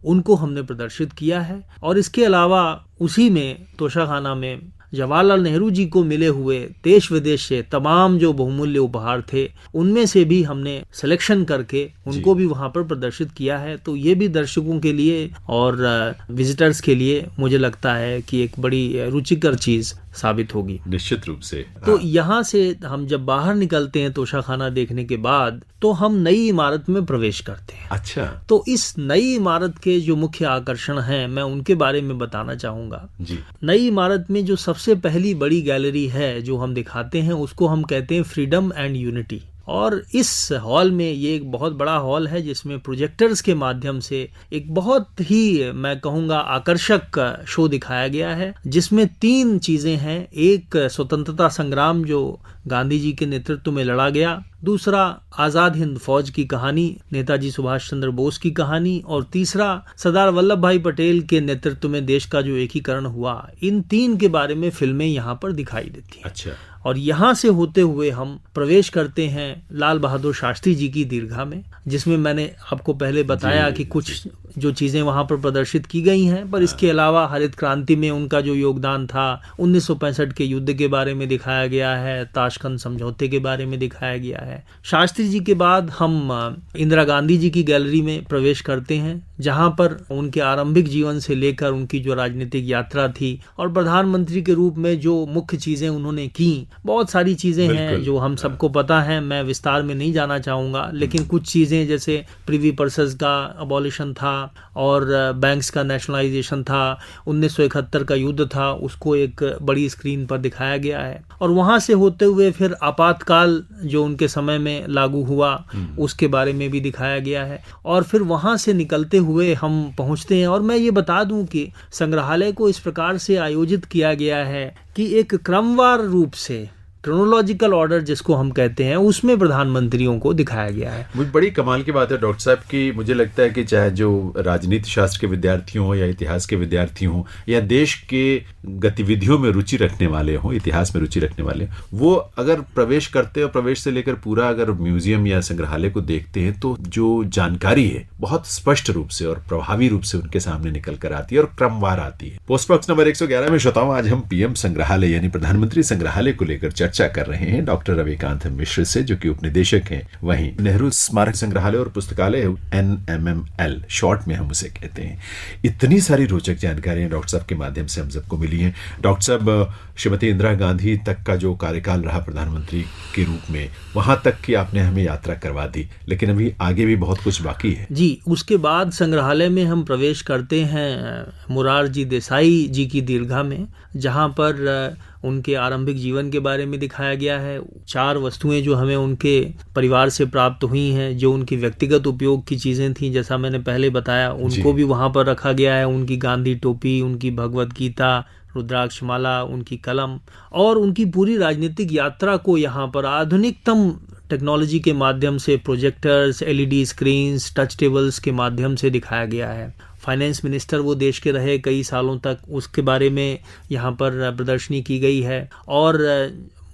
उनको हमने प्रदर्शित किया है। और इसके अलावा उसी में तोशाखाना में जवाहरलाल नेहरू जी को मिले हुए देश विदेश से तमाम जो बहुमूल्य उपहार थे उनमें से भी हमने सिलेक्शन करके उनको भी वहां पर प्रदर्शित किया है। तो ये भी दर्शकों के लिए और विजिटर्स के लिए मुझे लगता है कि एक बड़ी रुचिकर चीज साबित होगी, निश्चित रूप से। तो यहाँ से हम जब बाहर निकलते हैं तोशाखाना देखने के बाद तो हम नई इमारत में प्रवेश करते हैं। अच्छा, तो इस नई इमारत के जो मुख्य आकर्षण हैं मैं उनके बारे में बताना चाहूंगा। जी। नई इमारत में जो सबसे पहली बड़ी गैलरी है जो हम दिखाते हैं उसको हम कहते हैं फ्रीडम एंड यूनिटी। और इस हॉल में ये एक बहुत बड़ा हॉल है जिसमें प्रोजेक्टर्स के माध्यम से एक बहुत ही मैं कहूँगा आकर्षक शो दिखाया गया है, जिसमें 3 चीज़ें हैं। एक स्वतंत्रता संग्राम जो गांधी जी के नेतृत्व में लड़ा गया, दूसरा आज़ाद हिंद फौज की कहानी, नेताजी सुभाष चंद्र बोस की कहानी, और तीसरा सरदार वल्लभ भाई पटेल के नेतृत्व में देश का जो एकीकरण हुआ। इन 3 के बारे में फिल्में यहाँ पर दिखाई देती हैं। अच्छा। और यहाँ से होते हुए हम प्रवेश करते हैं लाल बहादुर शास्त्री जी की दीर्घा में, जिसमें मैंने आपको पहले बताया कि कुछ जो चीज़ें वहाँ पर प्रदर्शित की गई हैं, पर इसके अलावा हरित क्रांति में उनका जो योगदान था, 1965 के युद्ध के बारे में दिखाया गया है, ताशकंद समझौते के बारे में दिखाया गया है। शास्त्री जी के बाद हम इंदिरा गांधी जी की गैलरी में प्रवेश करते हैं, जहाँ पर उनके आरंभिक जीवन से लेकर उनकी जो राजनीतिक यात्रा थी और प्रधानमंत्री के रूप में जो मुख्य चीज़ें उन्होंने की, बहुत सारी चीज़ें हैं जो हम सबको पता है, मैं विस्तार में नहीं जाना चाहूँगा। लेकिन कुछ चीज़ें जैसे प्रिवी पर्सेस का अबॉलिशन था और बैंक्स का नेशनलाइजेशन था, 1971 का युद्ध था, उसको एक बड़ी स्क्रीन पर दिखाया गया है। और वहाँ से होते हुए फिर आपातकाल जो उनके समय में लागू हुआ उसके बारे में भी दिखाया गया है। और फिर वहाँ से निकलते हुए हम पहुँचते हैं, और मैं ये बता दूं कि संग्रहालय को इस प्रकार से आयोजित किया गया है कि एक क्रमवार रूप से, क्रोनोलॉजिकल ऑर्डर जिसको हम कहते हैं, उसमें प्रधानमंत्रियों को दिखाया गया है। मुझे बड़ी कमाल की बात है डॉक्टर साहब की, मुझे लगता है कि चाहे जो राजनीति शास्त्र के विद्यार्थी हों या इतिहास के विद्यार्थी हों या देश के गतिविधियों में रुचि रखने वाले हों, इतिहास में रुचि रखने वाले, वो अगर प्रवेश करते हैं, प्रवेश से लेकर पूरा अगर म्यूजियम या संग्रहालय को देखते हैं तो जो जानकारी है बहुत स्पष्ट रूप से और प्रभावी रूप से उनके सामने निकल कर आती है और क्रमवार आती है। पोस्ट बॉक्स नंबर 111 में श्रोताओं, आज हम पीएम संग्रहालय यानी प्रधानमंत्री संग्रहालय को लेकर चर्चा कर रहे हैं डॉक्टर रविकांत मिश्र से, जो कि उपनिदेशक हैं वहीं नेहरू स्मारक संग्रहालय और पुस्तकालय NMML शॉर्ट में हम उसे कहते हैं। इतनी सारी रोचक जानकारियां डॉक्टर साहब के माध्यम से हम सबको मिली हैं। डॉक्टर साहब, श्रीमती इंदिरा गांधी तक का जो कार्यकाल रहा प्रधानमंत्री के रूप में, वहां तक की आपने हमें यात्रा करवा दी, लेकिन अभी आगे भी बहुत कुछ बाकी है। जी, उसके बाद संग्रहालय में हम प्रवेश करते हैं मोरारजी देसाई जी की दीर्घा में, जहां पर उनके आरंभिक जीवन के बारे में दिखाया गया है। 4 वस्तुएं जो हमें उनके परिवार से प्राप्त हुई हैं, जो उनकी व्यक्तिगत उपयोग की चीज़ें थीं, जैसा मैंने पहले बताया, उनको भी वहाँ पर रखा गया है। उनकी गांधी टोपी, उनकी भगवत गीता, रुद्राक्षमाला, उनकी कलम और उनकी पूरी राजनीतिक यात्रा को यहाँ पर आधुनिकतम टेक्नोलॉजी के माध्यम से projectors, LED screens, touch tables के माध्यम से दिखाया गया है। फाइनेंस मिनिस्टर वो देश के रहे कई सालों तक, उसके बारे में यहाँ पर प्रदर्शनी की गई है। और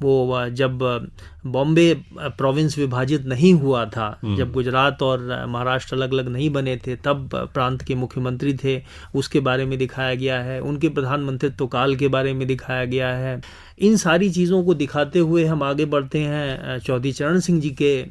वो जब बॉम्बे प्रोविंस विभाजित नहीं हुआ था, जब गुजरात और महाराष्ट्र अलग अलग नहीं बने थे, तब प्रांत के मुख्यमंत्री थे, उसके बारे में दिखाया गया है। उनके प्रधानमंत्रित्व काल के बारे में दिखाया गया है। इन सारी चीज़ों को दिखाते हुए हम आगे बढ़ते हैं चौधरी चरण सिंह जी के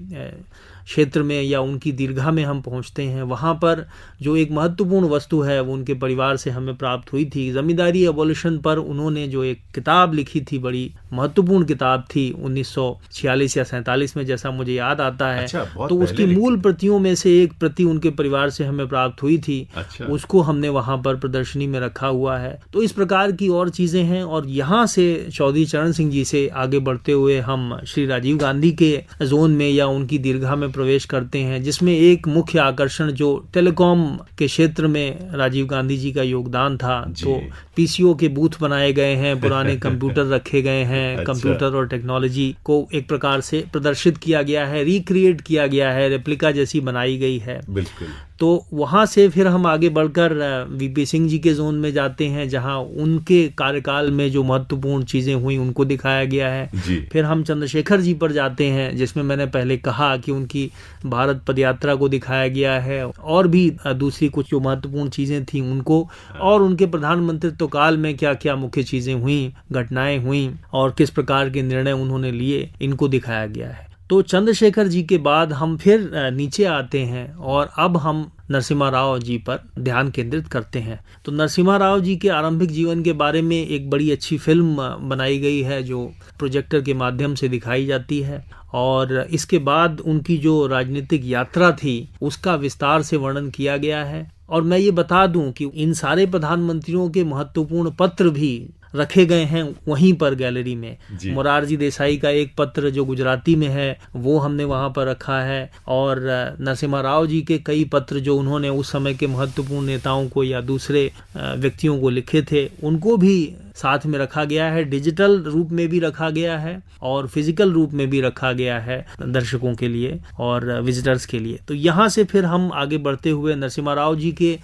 क्षेत्र में या उनकी दीर्घा में हम पहुंचते हैं। वहाँ पर जो एक महत्वपूर्ण वस्तु है वो उनके परिवार से हमें प्राप्त हुई थी। जमींदारी एबॉलिशन पर उन्होंने जो एक किताब लिखी थी, बड़ी महत्वपूर्ण किताब थी 1946 या 47 में, जैसा मुझे याद आता है। तो उसकी मूल प्रतियों में से एक प्रति उनके परिवार से हमें प्राप्त हुई थी। उसको हमने वहाँ पर प्रदर्शनी में रखा हुआ है। तो इस प्रकार की और चीज़ें हैं। और यहाँ से चौधरी चरण सिंह जी से आगे बढ़ते हुए हम श्री राजीव गांधी के जोन में या उनकी दीर्घा में प्रवेश करते हैं, जिसमें एक मुख्य आकर्षण जो टेलीकॉम के क्षेत्र में राजीव गांधी जी का योगदान था। तो PCO के बूथ बनाए गए हैं, पुराने कंप्यूटर रखे गए हैं। कंप्यूटर और टेक्नोलॉजी को एक प्रकार से प्रदर्शित किया गया है, रिक्रिएट किया गया है, रेप्लिका जैसी बनाई गई है। बिल्कुल। तो वहाँ से फिर हम आगे बढ़कर VP सिंह जी के जोन में जाते हैं, जहाँ उनके कार्यकाल में जो महत्वपूर्ण चीज़ें हुई उनको दिखाया गया है। फिर हम चंद्रशेखर जी पर जाते हैं, जिसमें मैंने पहले कहा कि उनकी भारत पदयात्रा को दिखाया गया है, और भी दूसरी कुछ जो महत्वपूर्ण चीज़ें थी उनको, और उनके प्रधानमंत्रित्व काल में क्या क्या मुख्य चीज़ें हुई, घटनाएं हुई और किस प्रकार के निर्णय उन्होंने लिए, इनको दिखाया गया है। तो चंद्रशेखर जी के बाद हम फिर नीचे आते हैं और अब हम नरसिम्हा राव जी पर ध्यान केंद्रित करते हैं। तो नरसिम्हा राव जी के आरंभिक जीवन के बारे में एक बड़ी अच्छी फिल्म बनाई गई है, जो प्रोजेक्टर के माध्यम से दिखाई जाती है। और इसके बाद उनकी जो राजनीतिक यात्रा थी उसका विस्तार से वर्णन किया गया है। और मैं ये बता दूं कि इन सारे प्रधानमंत्रियों के महत्वपूर्ण पत्र भी रखे गए हैं वहीं पर गैलरी में। मोरारजी देसाई का एक पत्र जो गुजराती में है वो हमने वहां पर रखा है, और नरसिम्हा राव जी के कई पत्र जो उन्होंने उस समय के महत्वपूर्ण नेताओं को या दूसरे व्यक्तियों को लिखे थे उनको भी साथ में रखा गया है। डिजिटल रूप में भी रखा गया है और फिजिकल रूप में भी रखा गया है दर्शकों के लिए और विजिटर्स के लिए। तो यहाँ से फिर हम आगे बढ़ते हुए नरसिम्हा राव जी के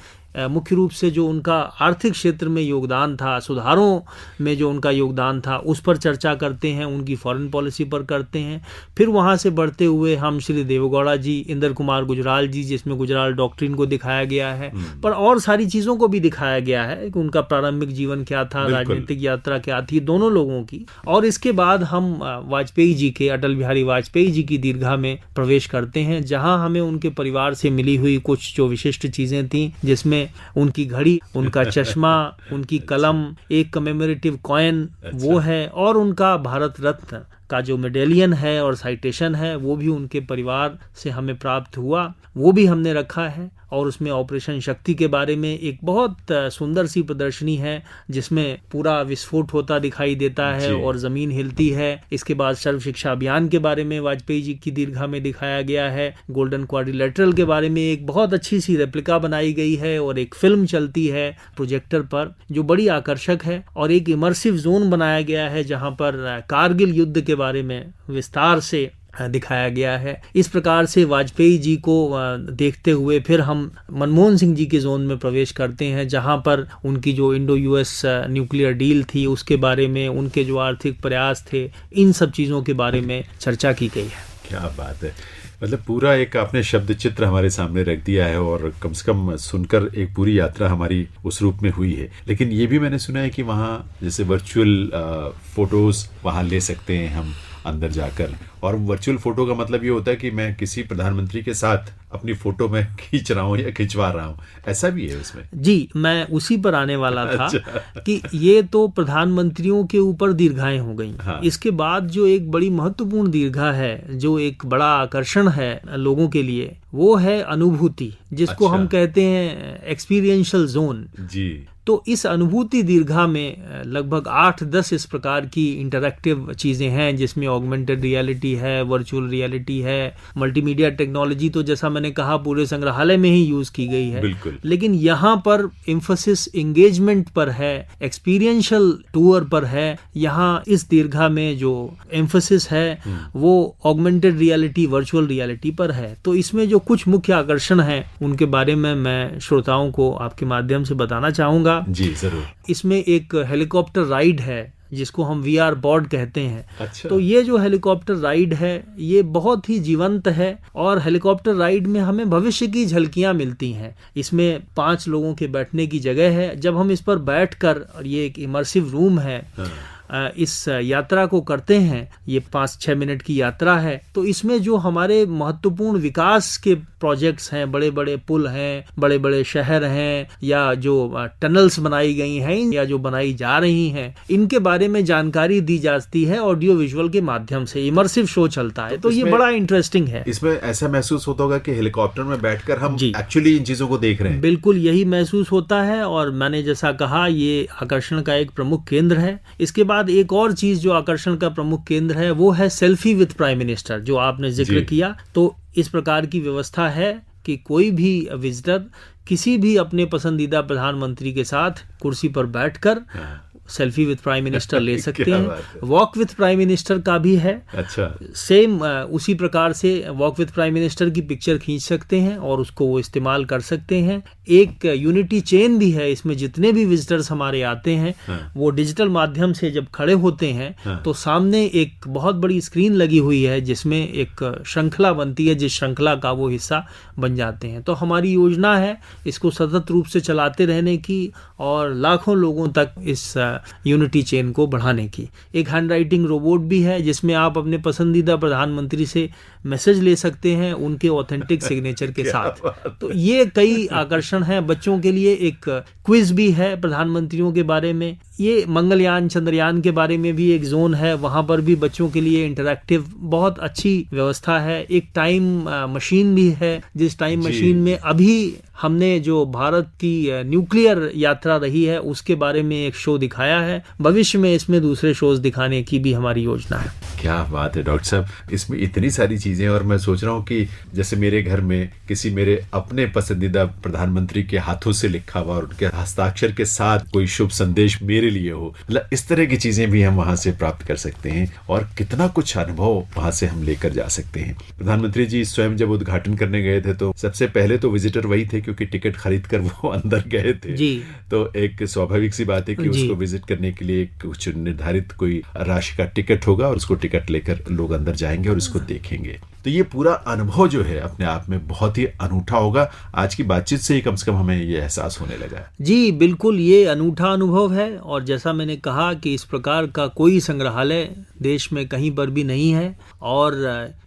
मुख्य रूप से जो उनका आर्थिक क्षेत्र में योगदान था, सुधारों में जो उनका योगदान था, उस पर चर्चा करते हैं, उनकी फॉरेन पॉलिसी पर करते हैं। फिर वहाँ से बढ़ते हुए हम श्री देवेगौड़ा जी, इंदर कुमार गुजराल जी, जिसमें गुजराल डॉक्ट्रिन को दिखाया गया है, पर और सारी चीज़ों को भी दिखाया गया है कि उनका प्रारंभिक जीवन क्या था, राजनीतिक यात्रा क्या थी, दोनों लोगों की। और इसके बाद हम वाजपेयी जी के, अटल बिहारी वाजपेयी जी की दीर्घा में प्रवेश करते हैं, जहाँ हमें उनके परिवार से मिली हुई कुछ जो विशिष्ट चीज़ें थी, जिसमें उनकी घड़ी, उनका चश्मा, उनकी कलम, एक कमेमोरेटिव कॉइन वो है, और उनका भारत रत्न का जो मेडेलियन है और साइटेशन है वो भी उनके परिवार से हमें प्राप्त हुआ, वो भी हमने रखा है। और उसमें ऑपरेशन शक्ति के बारे में एक बहुत सुंदर सी प्रदर्शनी है, जिसमें पूरा विस्फोट होता दिखाई देता है और ज़मीन हिलती है। इसके बाद सर्व शिक्षा अभियान के बारे में वाजपेयी जी की दीर्घा में दिखाया गया है। गोल्डन क्वाड्रिलेटरल के बारे में एक बहुत अच्छी सी रेप्लिका बनाई गई है और एक फिल्म चलती है प्रोजेक्टर पर जो बड़ी आकर्षक है। और एक इमर्सिव जोन बनाया गया है जहाँ पर कारगिल युद्ध के बारे में विस्तार से दिखाया गया है। इस प्रकार से वाजपेयी जी को देखते हुए फिर हम मनमोहन सिंह जी के जोन में प्रवेश करते हैं, जहां पर उनकी जो इंडो US न्यूक्लियर डील थी उसके बारे में, उनके जो आर्थिक प्रयास थे, इन सब चीज़ों के बारे में चर्चा की गई है। क्या बात है। मतलब पूरा एक आपने शब्द चित्र हमारे सामने रख दिया है और कम से कम सुनकर एक पूरी यात्रा हमारी उस रूप में हुई है। लेकिन ये भी मैंने सुना है कि वहाँ जैसे वर्चुअल फोटोज वहाँ ले सकते हैं हम अंदर जाकर, और वर्चुअल फोटो का मतलब ये होता है कि मैं किसी प्रधानमंत्री के साथ अपनी फोटो में खींच रहा हूँ या खिंचवा रहा हूँ, ऐसा भी है उसमें? जी, मैं उसी पर आने वाला था। अच्छा। कि ये तो प्रधानमंत्रियों के ऊपर दीर्घाएं हो गई। हाँ। इसके बाद जो एक बड़ी महत्वपूर्ण दीर्घा है, जो एक बड़ा आकर्षण है लोगों के लिए, वो है अनुभूति, जिसको अच्छा। हम कहते हैं एक्सपीरियंशियल जोन जी। तो इस अनुभूति दीर्घा में लगभग 8-10 इस प्रकार की इंटरैक्टिव चीजें हैं, जिसमें ऑगमेंटेड रियलिटी है, वर्चुअल रियलिटी है, मल्टीमीडिया टेक्नोलॉजी तो जैसा मैंने कहा पूरे संग्रहालय में ही यूज की गई है। बिल्कुल। लेकिन यहाँ पर एम्फोसिस एंगेजमेंट पर है, एक्सपीरियंशियल टूर पर है। यहाँ इस दीर्घा में जो एम्फोसिस है वो ऑगमेंटेड रियलिटी, वर्चुअल रियलिटी पर है। तो इसमें जो कुछ मुख्य आकर्षण हैं उनके बारे में मैं श्रोताओं को आपके माध्यम से बताना चाहूंगा। जी जरूर। इसमें एक हेलीकॉप्टर राइड है जिसको हम VR बोर्ड कहते हैं। अच्छा। तो ये जो हेलीकॉप्टर राइड है ये बहुत ही जीवंत है और हेलीकॉप्टर राइड में हमें भविष्य की झलकियां मिलती हैं। इसमें 5 लोगों के बैठने की जगह है। जब हम इस पर बैठकर, और ये एक इमर्सिव रूम है, इस यात्रा को करते हैं, ये 5-6 मिनट की यात्रा है, तो इसमें जो हमारे महत्वपूर्ण विकास के प्रोजेक्ट्स हैं, बड़े बड़े पुल हैं, बड़े बड़े शहर हैं, या जो टनल्स बनाई गई हैं या जो बनाई जा रही हैं, इनके बारे में जानकारी दी जाती है ऑडियो विजुअल के माध्यम से। इमर्सिव शो चलता है, तो ये बड़ा इंटरेस्टिंग है। इसमें ऐसा महसूस होता होगा कि हेलीकॉप्टर में बैठकर हम एक्चुअली इन चीजों को देख रहे हैं। बिल्कुल यही महसूस होता है, और मैंने जैसा कहा ये आकर्षण का एक प्रमुख केंद्र है। इसके बाद एक और चीज जो आकर्षण का प्रमुख केंद्र है वो है सेल्फी विद प्राइम मिनिस्टर, जो आपने जिक्र किया। तो इस प्रकार की व्यवस्था है कि कोई भी विजिटर किसी भी अपने पसंदीदा प्रधानमंत्री के साथ कुर्सी पर बैठकर सेल्फी विद प्राइम मिनिस्टर ले सकते हैं। वॉक विद प्राइम मिनिस्टर का भी है। अच्छा। सेम उसी प्रकार से वॉक विद प्राइम मिनिस्टर की पिक्चर खींच सकते हैं और उसको वो इस्तेमाल कर सकते हैं। एक यूनिटी चेन भी है, इसमें जितने भी विजिटर्स हमारे आते हैं वो डिजिटल माध्यम से जब खड़े होते हैं तो सामने एक बहुत बड़ी स्क्रीन लगी हुई है जिसमें एक श्रृंखला बनती है, जिस श्रृंखला का वो हिस्सा बन जाते हैं। तो हमारी योजना है इसको सतत रूप से चलाते रहने की और लाखों लोगों तक इस यूनिटी चेन को बढ़ाने की। एक हैंड राइटिंग रोबोट भी है जिसमें आप अपने पसंदीदा प्रधानमंत्री से मैसेज ले सकते हैं उनके ऑथेंटिक सिग्नेचर के साथ। तो ये कई आकर्षण हैं। बच्चों के लिए एक क्विज भी है प्रधानमंत्रियों के बारे में। ये मंगलयान, चंद्रयान के बारे में भी एक जोन है, वहां पर भी बच्चों के लिए इंटरैक्टिव बहुत अच्छी व्यवस्था है। एक टाइम मशीन भी है, जिस टाइम मशीन में अभी हमने जो भारत की न्यूक्लियर यात्रा रही है उसके बारे में एक शो दिखाया है। भविष्य में इसमें दूसरे शोज दिखाने की भी हमारी योजना है। क्या बात है डॉक्टर साहब, इसमें इतनी सारी चीजें। और मैं सोच रहा हूँ कि जैसे मेरे घर में किसी मेरे अपने पसंदीदा प्रधानमंत्री के हाथों से लिखा हुआ और उनके हस्ताक्षर के साथ कोई शुभ संदेश मेरे लिए हो, मतलब इस तरह की चीजें भी हम वहां से प्राप्त कर सकते हैं और कितना कुछ अनुभव वहां से हम लेकर जा सकते हैं। प्रधानमंत्री जी स्वयं जब उद्घाटन करने गए थे तो सबसे पहले तो विजिटर वही थे, क्योंकि टिकट खरीद कर वो अंदर गए थे जी। तो एक स्वाभाविक सी बात है कि उसको विजिट करने के लिए कुछ निर्धारित कोई राशि का टिकट होगा और उसको टिकट लेकर लोग अंदर जाएंगे और इसको देखेंगे। तो ये पूरा अनुभव जो है अपने आप में बहुत ही अनूठा होगा। आज की बातचीत से ही कम से कम हमें ये एहसास होने लगा है। जी बिल्कुल, ये अनूठा अनुभव है और जैसा मैंने कहा कि इस प्रकार का कोई संग्रहालय देश में कहीं पर भी नहीं है और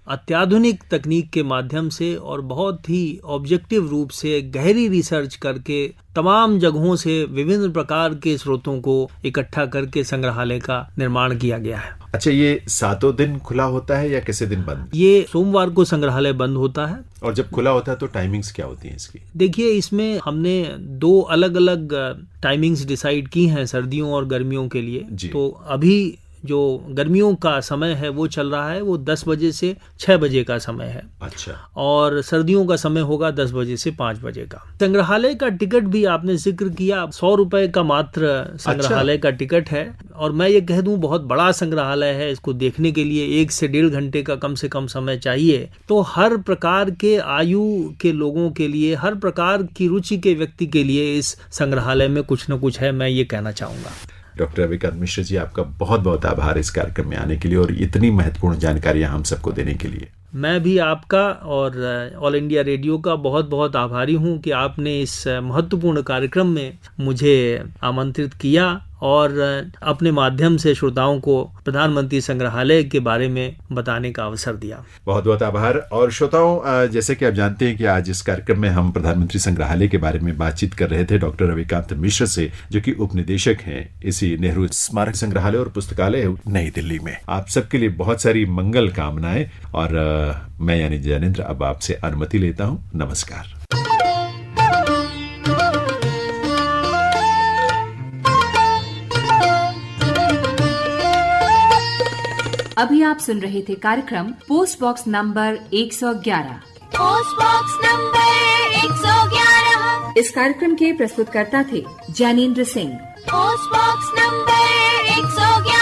अत्याधुनिक तकनीक के माध्यम से और बहुत ही ऑब्जेक्टिव रूप से गहरी रिसर्च करके तमाम जगहों से विभिन्न प्रकार के स्रोतों को इकट्ठा करके संग्रहालय का निर्माण किया गया है। अच्छा, ये 7 दिन खुला होता है या किसी दिन बंद? ये सोमवार को संग्रहालय बंद होता है। और जब खुला होता है तो टाइमिंग्स क्या होती हैं इसकी? देखिए, इसमें हमने 2 अलग अलग टाइमिंग्स डिसाइड की हैं सर्दियों और गर्मियों के लिए। तो अभी जो गर्मियों का समय है वो चल रहा है, वो 10 बजे से 6 बजे का समय है। अच्छा। और सर्दियों का समय होगा 10 बजे से 5 बजे का। संग्रहालय का टिकट भी आपने जिक्र किया, 100 रुपए का मात्र संग्रहालय का टिकट है। और मैं ये कह दूं बहुत बड़ा संग्रहालय है, इसको देखने के लिए 1 से 1.5 घंटे का कम से कम समय चाहिए। तो हर प्रकार के आयु के लोगों के लिए, हर प्रकार की रुचि के व्यक्ति के लिए इस संग्रहालय में कुछ न कुछ है, मैं ये कहना चाहूंगा। डॉक्टर रविकांत मिश्र जी, आपका बहुत बहुत आभार इस कार्यक्रम में आने के लिए और इतनी महत्वपूर्ण जानकारियां हम सबको देने के लिए। मैं भी आपका और ऑल इंडिया रेडियो का बहुत बहुत आभारी हूं कि आपने इस महत्वपूर्ण कार्यक्रम में मुझे आमंत्रित किया और अपने माध्यम से श्रोताओं को प्रधानमंत्री संग्रहालय के बारे में बताने का अवसर दिया। बहुत बहुत आभार। और श्रोताओं, जैसे कि आप जानते हैं कि आज इस कार्यक्रम में हम प्रधानमंत्री संग्रहालय के बारे में बातचीत कर रहे थे डॉक्टर रविकांत मिश्र से, जो कि उपनिदेशक हैं इसी नेहरू स्मारक संग्रहालय और पुस्तकालय नई दिल्ली में। आप सबके लिए बहुत सारी मंगल कामनाएं और मैं यानी जैनेंद्र अब आपसे अनुमति लेता हूं। नमस्कार। अभी आप सुन रहे थे कार्यक्रम post box number 111। Post box number 111। इस कार्यक्रम के प्रस्तुतकर्ता थे Jainendra Singh. Post box number 111।